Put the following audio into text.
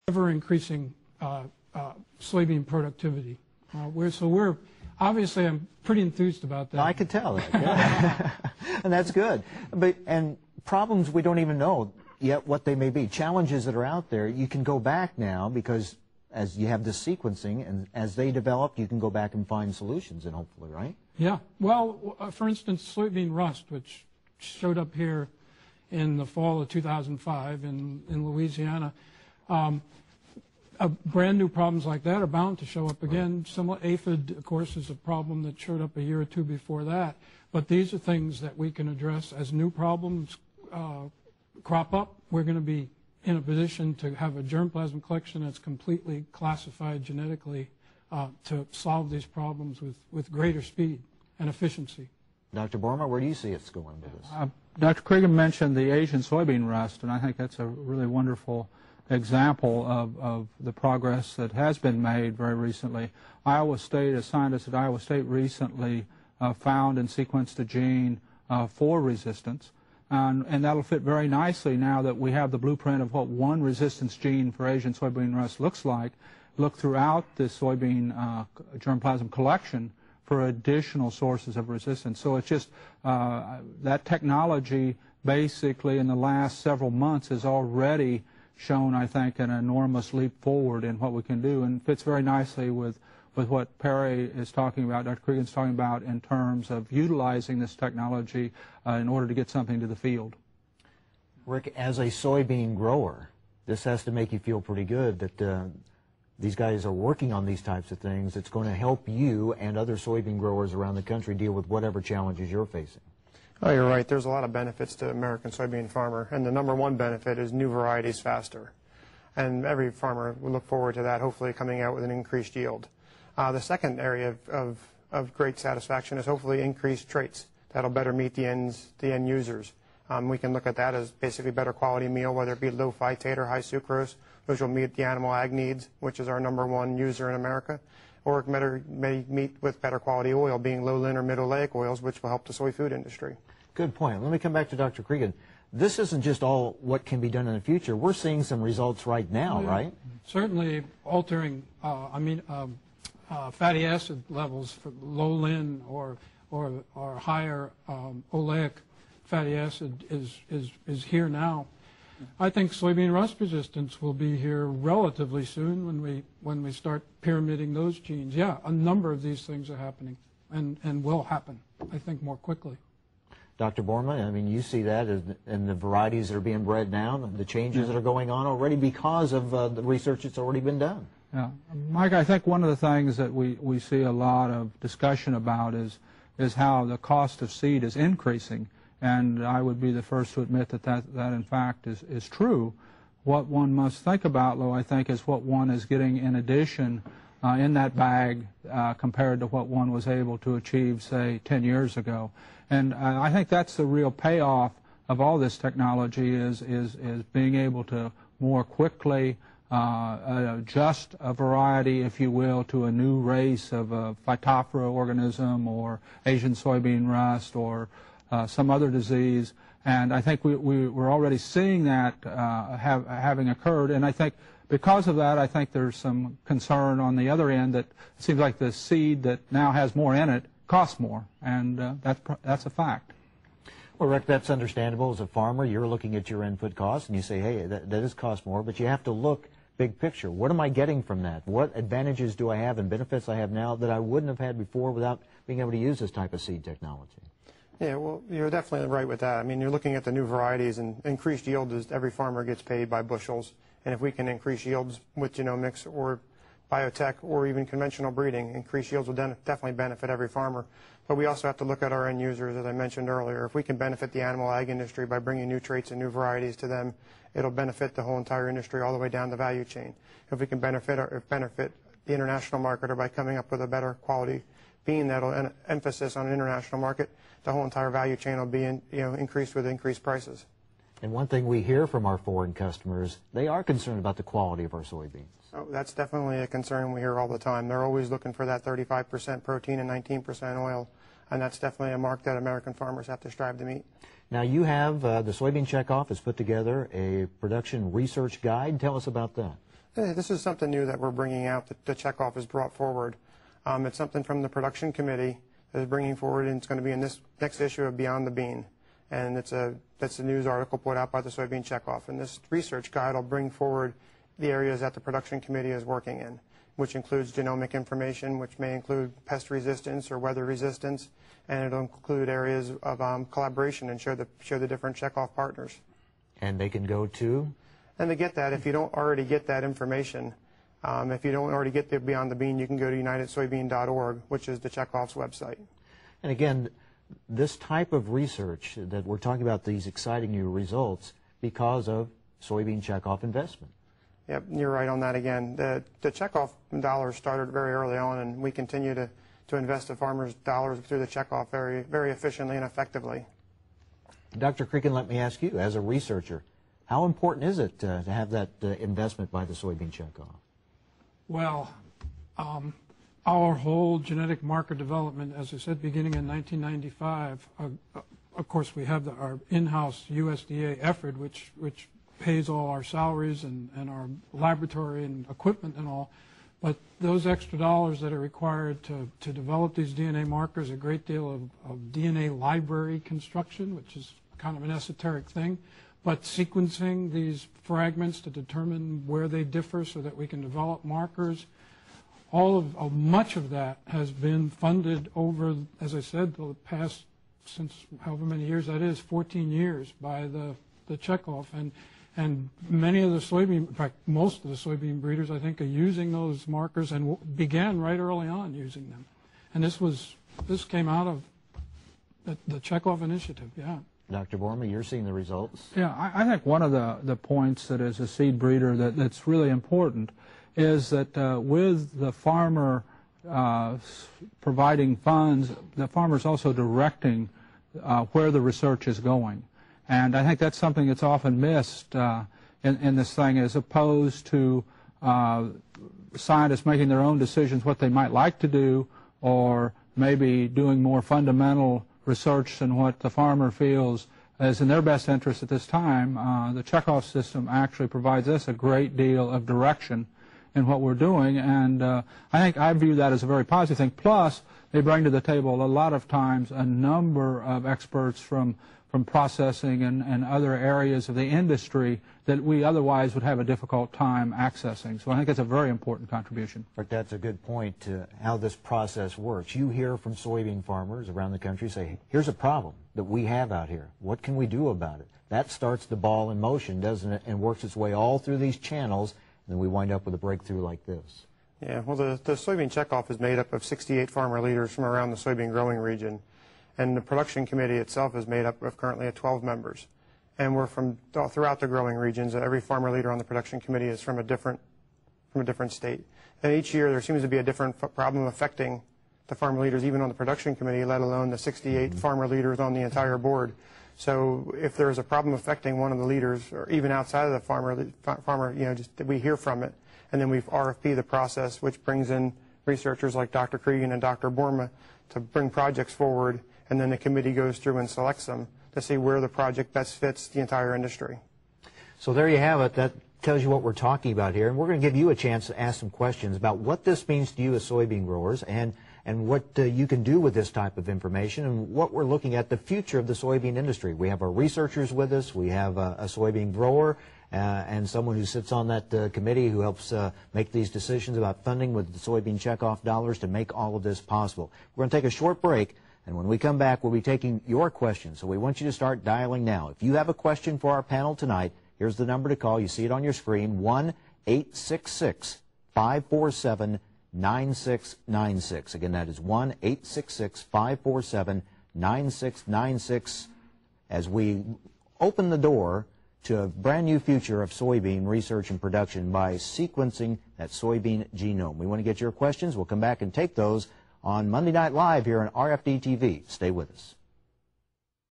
ever-increasing soybean productivity. We're obviously, I'm pretty enthused about that. No, I could tell that, yeah. And that's good. And problems we don't even know yet what they may be. Challenges that are out there, you can go back now because as you have this sequencing, and as they develop, you can go back and find solutions, and hopefully, right? Yeah. Well, for instance, soybean rust, which showed up here in the fall of 2005 in Louisiana. Brand new problems like that are bound to show up again. Similar aphid, of course, is a problem that showed up a year or two before that. But these are things that we can address as new problems crop up. We're going to be in a position to have a germplasm collection that's completely classified genetically to solve these problems with greater speed and efficiency. Dr. Borma, where do you see us going with this? Dr. Cregan mentioned the Asian soybean rust, and I think that's a really wonderful example of the progress that has been made very recently. Iowa State, a scientist at Iowa State recently found and sequenced a gene for resistance, and that'll fit very nicely now that we have the blueprint of what one resistance gene for Asian soybean rust looks like. Look throughout the soybean germplasm collection for additional sources of resistance. So it's just that technology basically in the last several months has already shown, I think, an enormous leap forward in what we can do, and fits very nicely with what Perry is talking about, Dr. Cregan's talking about in terms of utilizing this technology in order to get something to the field. Rick, as a soybean grower, this has to make you feel pretty good that these guys are working on these types of things. It's going to help you and other soybean growers around the country deal with whatever challenges you're facing. Oh, you're right. There's a lot of benefits to American soybean farmer, and the number one benefit is new varieties faster. And every farmer will look forward to that, hopefully coming out with an increased yield. The second area of great satisfaction is hopefully increased traits that'll better meet the end users. We can look at that as basically better quality meal, whether it be low phytate or high sucrose, which will meet the animal ag needs, which is our number one user in America, or it may meet with better quality oil, being low lin or middle oleic oils, which will help the soy food industry. Good point. Let me come back to Dr. Cregan. This isn't just all what can be done in the future. We're seeing some results right now, right? Certainly altering, fatty acid levels for low lin or higher oleic fatty acid is here now. I think soybean rust resistance will be here relatively soon when we start pyramiding those genes. Yeah, a number of these things are happening and will happen, I think, more quickly. Dr. Borman, I mean, you see that in the varieties that are being bred now, the changes that are going on already because of the research that's already been done. Yeah. Mike, I think one of the things that we see a lot of discussion about is how the cost of seed is increasing. And I would be the first to admit that in fact is true. What one must think about, though, I think, is what one is getting in addition in that bag compared to what one was able to achieve, say, 10 years ago. And I think that's the real payoff of all this technology is being able to more quickly adjust a variety, if you will, to a new race of a Phytophthora organism or Asian soybean rust or some other disease, and I think we're already seeing that having occurred, and I think because of that, I think there's some concern on the other end that it seems like the seed that now has more in it costs more, and that's a fact. Well, Rick, that's understandable. As a farmer, you're looking at your input costs, and you say, hey, that does cost more, but you have to look big picture. What am I getting from that? What advantages do I have and benefits I have now that I wouldn't have had before without being able to use this type of seed technology? Yeah, well, you're definitely right with that. I mean, you're looking at the new varieties, and increased yield is every farmer gets paid by bushels. And if we can increase yields with genomics or biotech or even conventional breeding, increased yields will definitely benefit every farmer. But we also have to look at our end users, as I mentioned earlier. If we can benefit the animal ag industry by bringing new traits and new varieties to them, it'll benefit the whole entire industry all the way down the value chain. If we can benefit the international market or by coming up with a better quality bean that'll emphasis on an international market, the whole entire value chain will be increased with increased prices. And one thing we hear from our foreign customers, they are concerned about the quality of our soybeans. Oh, that's definitely a concern we hear all the time. They're always looking for that 35% protein and 19% oil, and that's definitely a mark that American farmers have to strive to meet. Now you have, the Soybean Checkoff has put together a production research guide. Tell us about that. This is something new that we're bringing out that the Checkoff has brought forward. It's something from the production committee that is bringing forward, and it's going to be in this next issue of Beyond the Bean. And that's a news article put out by the Soybean Checkoff. And this research guide will bring forward the areas that the production committee is working in, which includes genomic information, which may include pest resistance or weather resistance, and it'll include areas of collaboration and show the different Checkoff partners. And they can go to? And to get that, if you don't already get that information, if you don't already get the Beyond the Bean, you can go to unitedsoybean.org, which is the Checkoff's website. And again, this type of research that we're talking about, these exciting new results, because of Soybean Checkoff investment. Yep, you're right on that again. The Checkoff dollars started very early on, and we continue to invest the farmers' dollars through the Checkoff very, very efficiently and effectively. Dr. Cregan, let me ask you, as a researcher, how important is it to have that investment by the Soybean Checkoff? Well, our whole genetic marker development, as I said, beginning in 1995, of course we have our in-house USDA effort, which pays all our salaries and our laboratory and equipment and all. But those extra dollars that are required to develop these DNA markers, a great deal of DNA library construction, which is kind of an esoteric thing, but sequencing these fragments to determine where they differ so that we can develop markers. Much of that has been funded over, as I said, the past, since however many years that is, 14 years by the Checkoff. And many of the soybean, in fact, most of the soybean breeders, I think, are using those markers and began right early on using them. And this came out of the Checkoff initiative, yeah. Dr. Borma, you're seeing the results. Yeah, I think one of the points that as a seed breeder that's really important is that with the farmer providing funds, the farmer's also directing where the research is going. And I think that's something that's often missed in this thing, as opposed to scientists making their own decisions what they might like to do, or maybe doing more fundamental research than what the farmer feels is in their best interest at this time. The Checkoff system actually provides us a great deal of direction in what we're doing, and I view that as a very positive thing. Plus, they bring to the table a lot of times a number of experts from processing and other areas of the industry that we otherwise would have a difficult time accessing. So I think that's a very important contribution. But that's a good point to how this process works. You hear from soybean farmers around the country say, here's a problem that we have out here. What can we do about it? That starts the ball in motion, doesn't it, and works its way all through these channels, and then we wind up with a breakthrough like this. Yeah, well, the Soybean Checkoff is made up of 68 farmer leaders from around the soybean growing region. And the production committee itself is made up of currently 12 members. And we're from throughout the growing regions. Every farmer leader on the production committee is from a different state. And each year there seems to be a different problem affecting the farmer leaders, even on the production committee, let alone the 68 farmer leaders on the entire board. So if there is a problem affecting one of the leaders, or even outside of the farmer, just we hear from it. And then we've RFP the process, which brings in researchers like Dr. Cregan and Dr. Borma to bring projects forward. And then the committee goes through and selects them to see where the project best fits the entire industry. So there you have it. That tells you what we're talking about here. And we're going to give you a chance to ask some questions about what this means to you as soybean growers and what you can do with this type of information and what we're looking at the future of the soybean industry. We have our researchers with us. We have a soybean grower and someone who sits on that committee who helps make these decisions about funding with the Soybean Checkoff dollars to make all of this possible. We're going to take a short break. And when we come back, we'll be taking your questions. So we want you to start dialing now. If you have a question for our panel tonight, here's the number to call. You see it on your screen, 1-866-547-9696. Again, that is 1-866-547-9696 as we open the door to a brand new future of soybean research and production by sequencing that soybean genome. We want to get your questions. We'll come back and take those on Monday Night Live here on RFD TV. Stay with us.